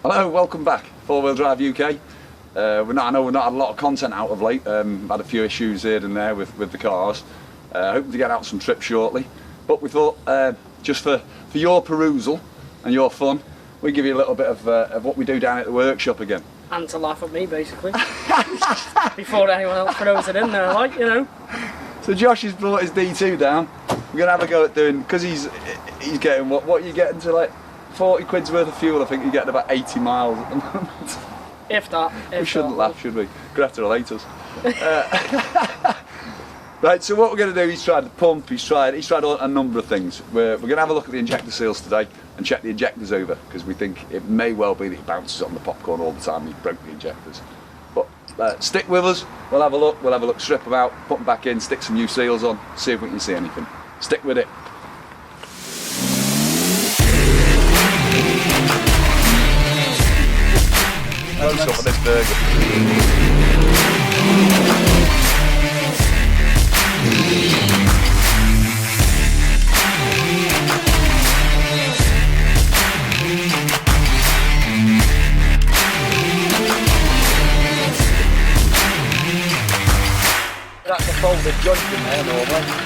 Hello, welcome back, Four Wheel Drive UK. I know we've not had a lot of content out of late, had a few issues here and there with the cars. Hoping to get out some trips shortly, but we thought just for your perusal and your fun, we give you a little bit of what we do down at the workshop again. And to laugh at me, basically. Before anyone else throws it in there, like, you know. So Josh has brought his D2 down. We're going to have a go at doing, because he's getting, what are you getting to, like 40 quid's worth of fuel? I think you're getting about 80 miles at the moment. If that. We shouldn't laugh, should we? Greta will hate us. Right, so what we're going to do, he's tried the pump, he's tried a number of things. We're going to have a look at the injector seals today and check the injectors over, because we think it may well be that he bounces on the popcorn all the time and he broke the injectors. But stick with us, we'll have a look, strip them out, put them back in, stick some new seals on, see if we can see anything. Stick with it. Close up on this burger. That's a folded joint in there normally.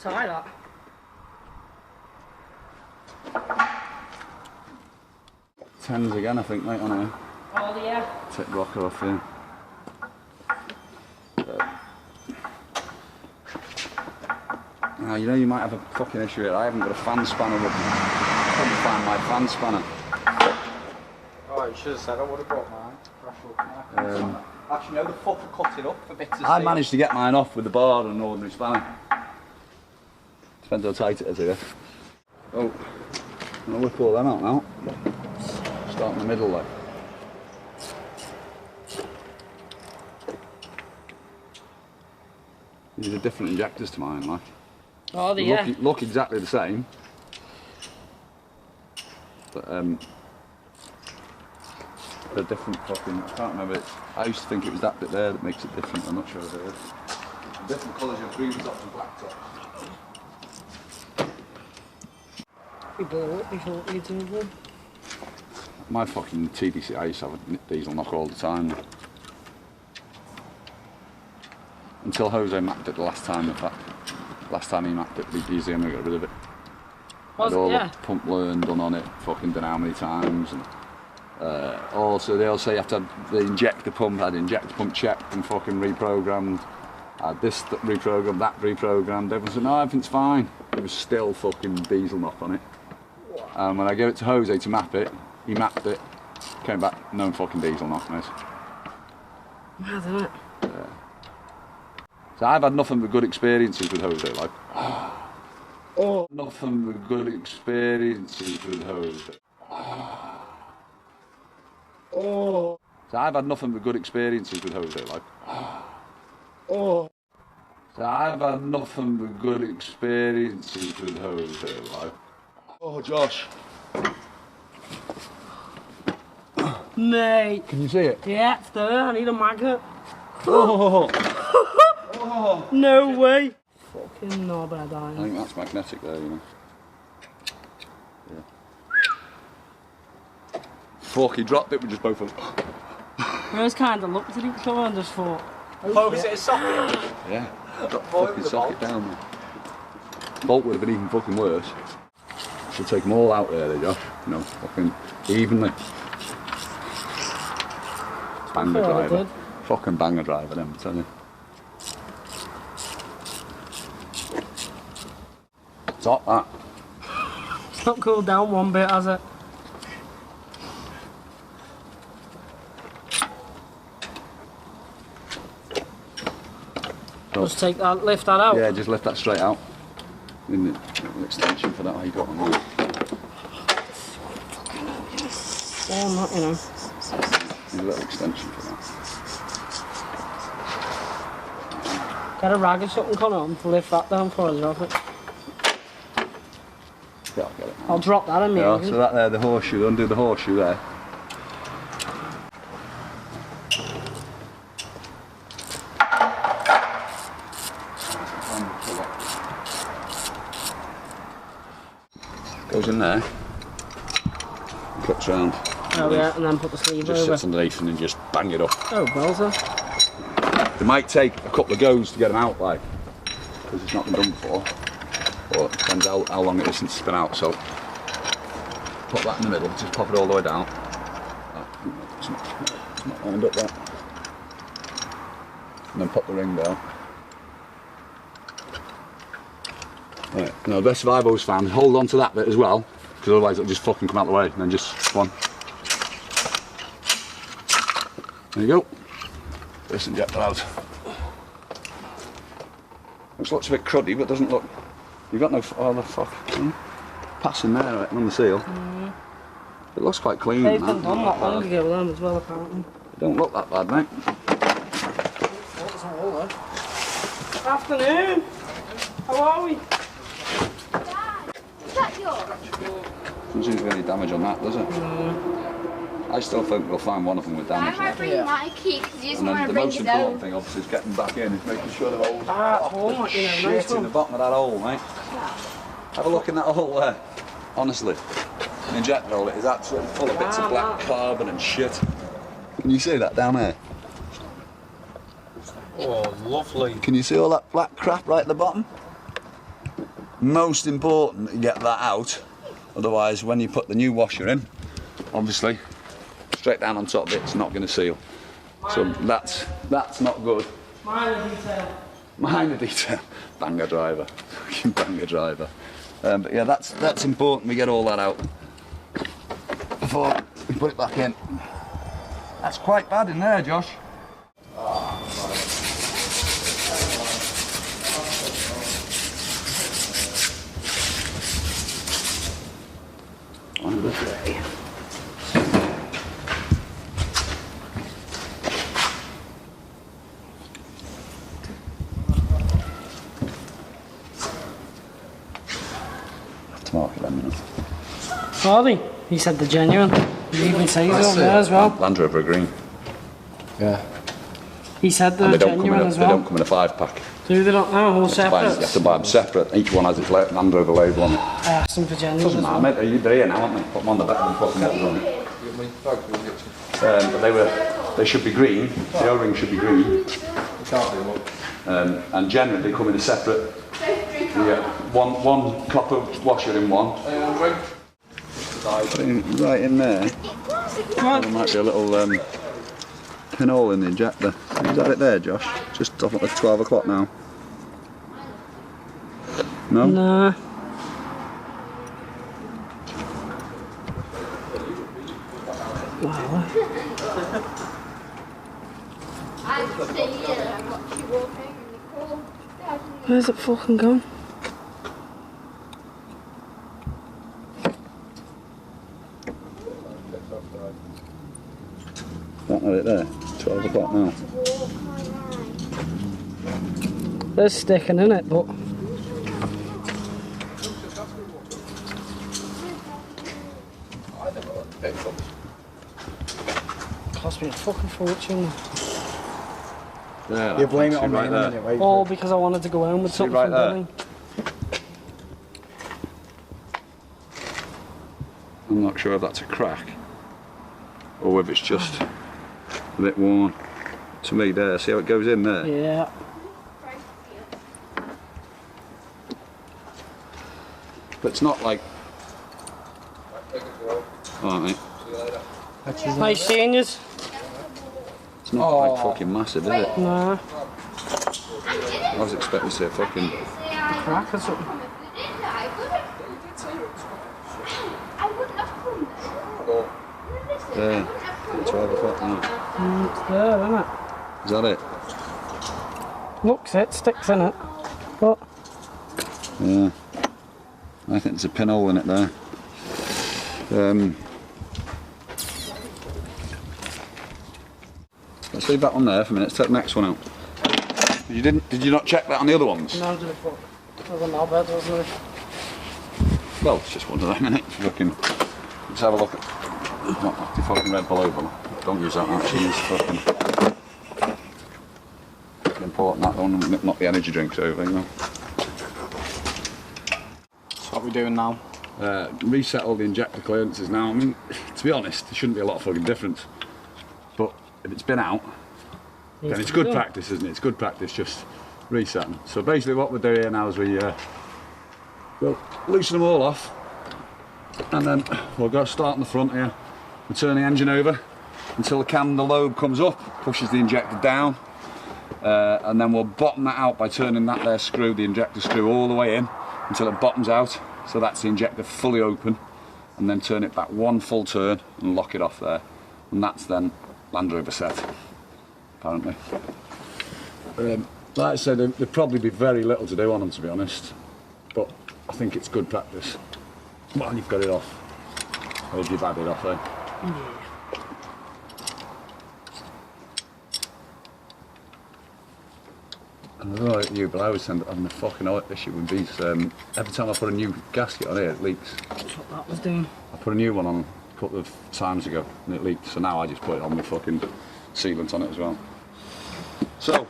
Tie that. Tens again, I think, mate, on here. Oh, yeah. Take the rocker off here. Now, you know you might have a fucking issue here. I haven't got a fan spanner with me. I couldn't find my fan spanner. Oh, you should have said I would have brought mine. Actually, no, the fucker cut it up for bits of I steel. managed to get mine off with the bar and an ordinary spanner. Depends how tight it is here. Oh, I'm gonna whip all them out now. Start in the middle there. These are different injectors to mine, like. Oh, They yeah. look exactly the same. But they're different fucking, I can't remember. I used to think it was that bit there that makes it different. I'm not sure if it is. Different colours of green tops and black tops. We blew up before we do them. My fucking TDC, I used to have a diesel knock all the time. Until Jose mapped it the last time, in fact. Last time he mapped it, he's the only got rid of it. Was Had all it? Yeah. the pump learned, done on it, fucking don't know how many times. And also, they all say you have to have the injector pump, had injector pump checked and fucking reprogrammed. Had this reprogrammed, that reprogrammed. Everyone said, no, everything's fine. There was still fucking diesel knock on it. And when I gave it to Jose to map it, he mapped it, came back, no fucking diesel knock, mate. Mad, isn't it? Yeah. So I've had nothing but good experiences with Jose, like. Oh. Nothing but good experiences with Jose. Oh. So I've had nothing but good experiences with Jose, like. Oh. So I've had nothing but good experiences with Jose, like. Oh, Josh. Mate. Can you see it? Yeah, it's there. I need a magnet. Oh. Oh. No way. Fucking knobhead, I think that's magnetic there, you know. Yeah. Fuck, he dropped it, we just both went. We just kind of looked at each other and just thought, Oh, is it a socket? Yeah. Drop the fucking socket down there. Bolt would have been even fucking worse. Should take them all out there, Josh. You know, fucking evenly. Banger driver. Fucking banger driver, them, I tell you. Top that. it's not cooled down one bit, has it? So, Just take that, lift that out. yeah, just lift that straight out. In the little extension for that I got on there. Oh, not, you know. Need a little extension for that. Get a rag or something, Connor, to lift that down for us, Robert. Yeah, I'll get it. I'll drop that in me. Yeah, so that there, the horseshoe, undo the horseshoe there. Goes in there, clips round, Oh yeah, and then put the sleeve just over. sits underneath and then just bang it up. Oh, well done. It might take a couple of goes to get them out, like, because it's not been done before. Or it depends how long it is since it's been out, so put that in the middle, just pop it all the way down. It's not lined up that. And then pop the ring down. Right, now the best I've always found is hold on to that bit as well, because otherwise it'll just fucking come out the way, and then just one. There you go. This injector out. Looks a bit cruddy, but doesn't look. You've got no. Oh, the fuck. Passing there, right, on the seal. Mm. It looks quite clean. They've been done that long ago with them as well, apparently. It don't look that bad, mate. Afternoon. How are we? Dad, is that yours? Doesn't seem to be any damage on that, does it? I still think we'll find one of them with I damage. might bring my key because you just And want then to the bring most it important down. thing, obviously, is getting back in, is making sure the hole's hole, like, you know, shit nice in one. the bottom of that hole, mate. Have a look in that hole there. Honestly, an injector hole, it is absolutely full of bits of black carbon and shit. Can you see that down there? Oh, lovely. Can you see all that black crap right at the bottom? Most important that you get that out, otherwise when you put the new washer in, obviously, straight down on top of it, it's not going to seal. So that's not good. Minor detail. Minor detail. Banger driver. Fucking banger driver. But yeah, that's important we get all that out before we put it back in. That's quite bad in there, Josh. On this way. Have to mark it then, you know. Are they? He said they're genuine. You even say so on there as well. Land Rover green. Yeah. He said And they're they don't come in genuine a, as they don't well. come in a 5-pack. Do they not know? All You have separate. to buy them separate. Each one has its Land Rover label on it. I asked them for genuine Doesn't as matter, well. mate. They're here now, aren't they? Put them on the back and fucking what on it. But they should be green. The O-ring should be green. And generally they come in a separate. You get one copper washer in one. Right in there. There might be a little pinhole in the injector. Is that it there, Josh? Just off at 12 o'clock now. No? Nah. Wow. I just stay here and watch you walking in the cold. Where's it fucking gone? That not it there. 12 o'clock now. There's sticking in it, but cost me a fucking fortune. There, You blame it on me right in a there. minute, wait. All because I wanted to go home with See something right from there? Billy. I'm not sure if that's a crack or if it's just a bit worn. To me there, see how it goes in there? Yeah. But it's not like... Alright mate. Nice seeing yous. It's not like fucking massive, is it? Nah. I was expecting to see a fucking... Crack or something. I wouldn't have come There. 12 o'clock now. It's there, isn't it? Is that it? Looks it, sticks in it. But Yeah. I think there's a pinhole in it there. Let's leave that one there for a minute. Let's take the next one out. Did you not check that on the other ones? No, did it put? It was a knobhead, wasn't it? Well, it's just one of them, isn't it? Let's have a look at. Not the fucking Red Bull over. Don't use that much. Use fucking. Important that one, not the energy drinks over, you know. So what are we doing now? Reset all the injector clearances now. I mean, to be honest, there shouldn't be a lot of fucking difference. But if it's been out, then it's good practice, isn't it? It's good practice just resetting. So basically what we're doing here now is we'll loosen them all off, and then we'll go start in the front here. We'll turn the engine over until the lobe comes up, pushes the injector down, and then we'll bottom that out by turning that there screw, the injector screw, all the way in until it bottoms out. So that's the injector fully open, and then turn it back one full turn and lock it off there. And that's then Land Rover set, apparently. Like I said, there'd probably be very little to do on them, to be honest, but I think it's good practice. Well, you've got it off. Or if you've had it off, eh? Yeah. I don't know about you, but I always end up having a fucking issue with these. Every time I put a new gasket on here, it leaks. That's what that was doing. I put a new one on a couple of times ago and it leaked, so now I just put it on with fucking sealant on it as well. So,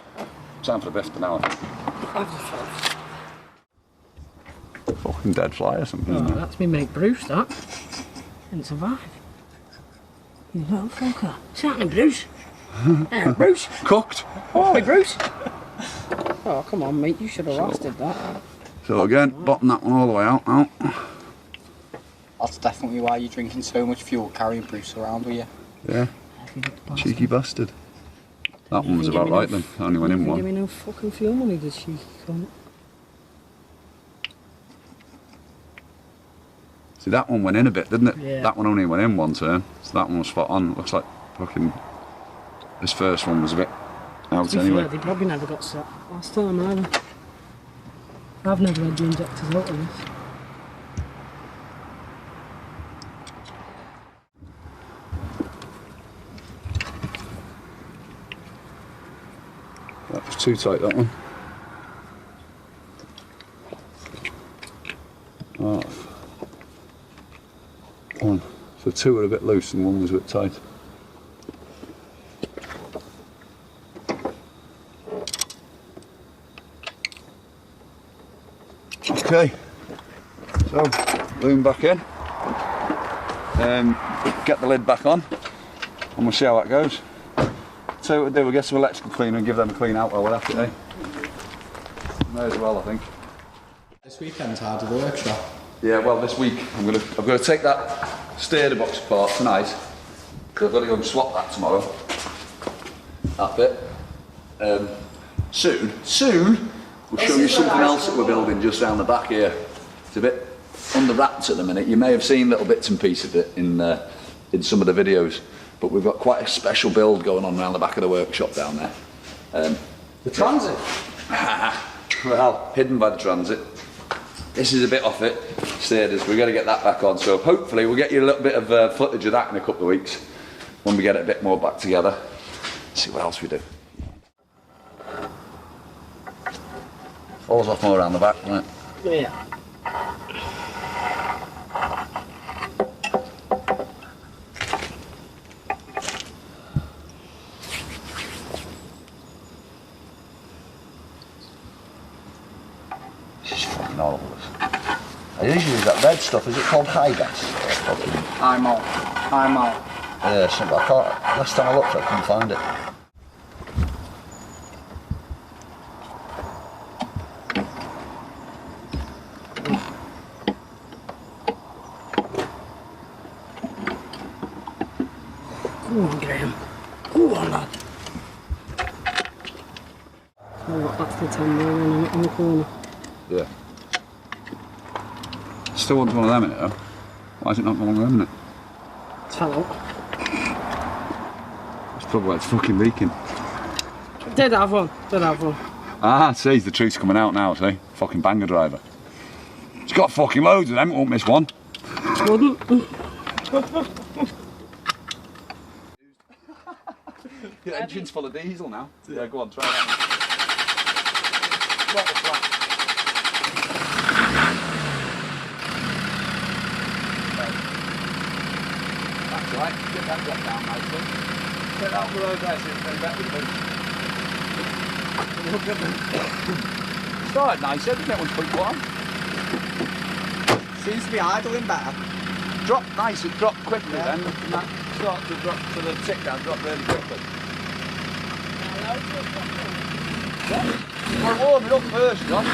time for the best now, I think. I've just felt. Fucking dead fly or something, isn't it? That's me mate Bruce, that. Didn't survive. You little fucker. What's happening, Bruce? Hey, Bruce. Cooked! Oh, hey, Bruce. Oh, come on, mate. You should have lasted that. So again, bottom that one all the way out. That's definitely why you're drinking so much fuel carrying Bruce around with you. Yeah, cheeky bastard. That one was about right then, I only went in Give me one. no fucking fuel money, did she? See, that one went in a bit, didn't it? Yeah. That one only went in one turn, so that one was spot on. Looks like fucking... This first one was a bit out anyway. They probably never got set last time either. I've never had the injectors out of this. That was too tight, that one. Oh. One. So two were a bit loose and one was a bit tight. Okay, so loom back in, get the lid back on, and we'll see how that goes. So what we'll do, we'll get some electrical cleaner and give them a clean out while we're at it, eh? May as well, I think. This weekend's hard at the workshop. Yeah, well, this week I'm gonna take that stair box apart tonight, because I've got to go and swap that tomorrow. That bit. Soon. We'll show you something else that we're building just down the back here. It's a bit under wraps at the minute. You may have seen little bits and pieces of it in some of the videos, but we've got quite a special build going on around the back of the workshop down there. The transit? Well, hidden by the transit. This is a bit off it, stairs. We've got to get that back on, so hopefully we'll get you a little bit of footage of that in a couple of weeks when we get it a bit more back together. See what else we do. Falls off more around the back, doesn't it? Yeah. This is fucking horrible. I usually use that red stuff, is it called high gas? I'm out. Yeah, something, I can't, last time I looked I couldn't find it. Go on, Graham. Go on, lad. Oh, that's the 10 there in the corner. Yeah. Still want one of them in it though. Why is it not one of them in it? It's fell out. That's probably why it's fucking leaking. Did have one. Ah, see, the truth's coming out now, see? Fucking banger driver. It's got fucking loads of them, won't miss one. Wouldn't. The engine's full of diesel now. Yeah, go on, try that. What the fuck? That's right, get that drop down nicely. Get that on the road there so it's very better with the Look at them. Started nice, didn't it, 1.1? Seems to be idling better. Drop nice, it dropped quickly then, and that started to drop to the tick down, drop really quickly. Well, warm it up first, John. You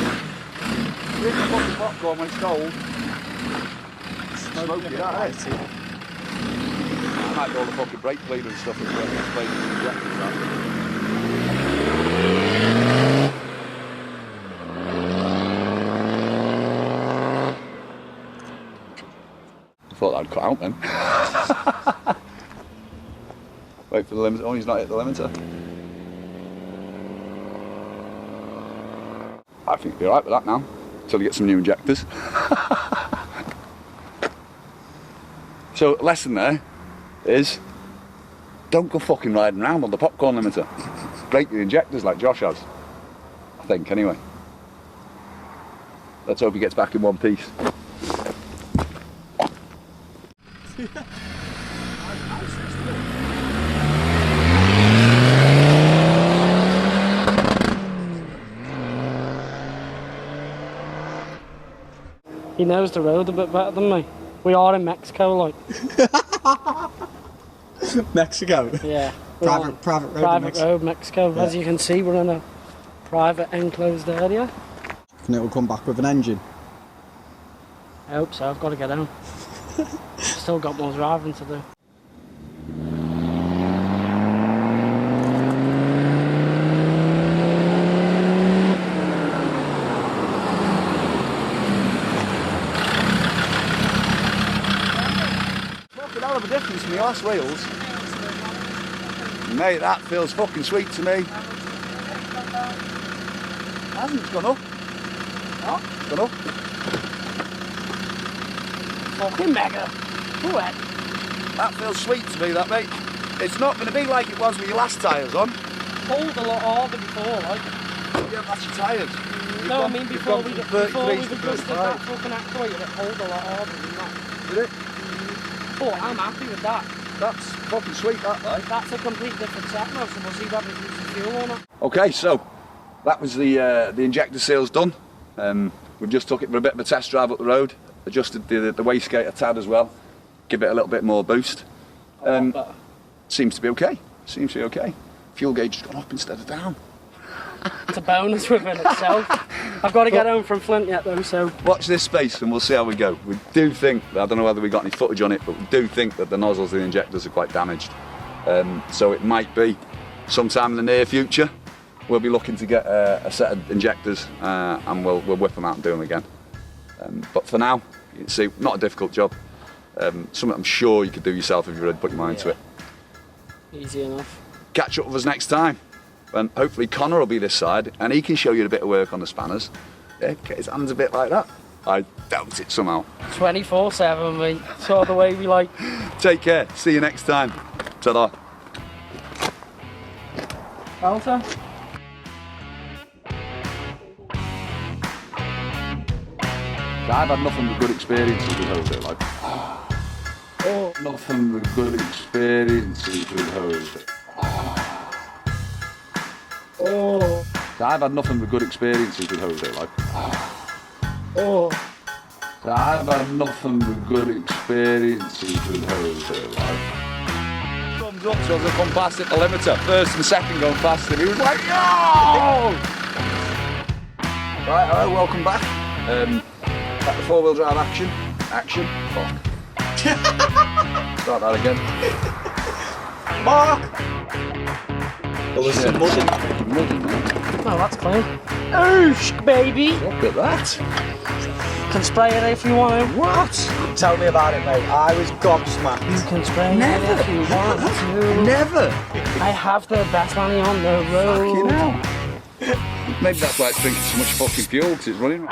hit the fucking popcorn when it's cold. Smoke it out, eh? I might do all the fucking brake cleaner and stuff as well. I thought that'd cut out then. Wait for the limiter. Oh, he's not hit the limiter. I think you'll be alright with that now, until you get some new injectors. So, lesson there is, don't go fucking riding around on the popcorn limiter. Break your injectors like Josh has. I think, anyway. Let's hope he gets back in one piece. He knows the road a bit better than me. We are in Mexico, like. Mexico? Yeah. Private road Mexico. Yeah. As you can see, we're in a private enclosed area. And it will come back with an engine? I hope so, I've got to get home. Still got more driving to do. Hell of a difference in the last wheels. Mate, that feels fucking sweet to me. Hasn't it gone up? Oh, it's gone up. Fucking mega. Go ahead. That feels sweet to me, that mate. It's not going to be like it was with your last tyres on. Pulled a lot harder before, like. Yeah, that's your tyres. No, I mean before we adjusted that fucking actuator, it pulled a lot harder than that. Did it? Oh, I'm happy with that. That's fucking sweet, that, like. That's a complete different set now, so we'll see whether it uses fuel or not. Okay, so that was the injector seals done. We've just took it for a bit of a test drive up the road, adjusted the wastegate a tad as well, give it a little bit more boost. Seems to be okay. Seems to be okay. Fuel gauge has gone up instead of down. It's a bonus within itself. I've got to get home from Flint yet though, so... Watch this space and we'll see how we go. We do think, I don't know whether we got any footage on it, but we do think that the nozzles of the injectors are quite damaged. So it might be sometime in the near future we'll be looking to get a set of injectors and we'll whip them out and do them again. But for now, you can see, not a difficult job. Something I'm sure you could do yourself if you really put your mind to it. Easy enough. Catch up with us next time. And hopefully Connor will be this side and he can show you a bit of work on the spanners. Yeah, get his hands a bit like that. I doubt it somehow. 24/7, mate. It's all the way we like. Take care. See you next time. Ta-da. Alta. I've had nothing but good experiences with Rover, like. Oh, nothing but good experiences with Rover. Oh. I've had nothing but good experiences with Rover, like. Oh. I've had nothing but good experiences with Rover, like. Thumbs up so as I come past it, the limiter. First and second going past him. He was like, yo! Right, hello, welcome back. Back to four-wheel drive action. Action. Fuck. Start that again. Mark! Well, there's some mud in. Oh, that's clean. Oosh, baby! Look at that. Can spray it if you want to. What? Tell me about it, mate. I was gobsmacked. You can spray it if you want to. Never. I have the best money on the road. Fucking hell. Maybe that's why it's drinking so much fucking fuel, because it's running.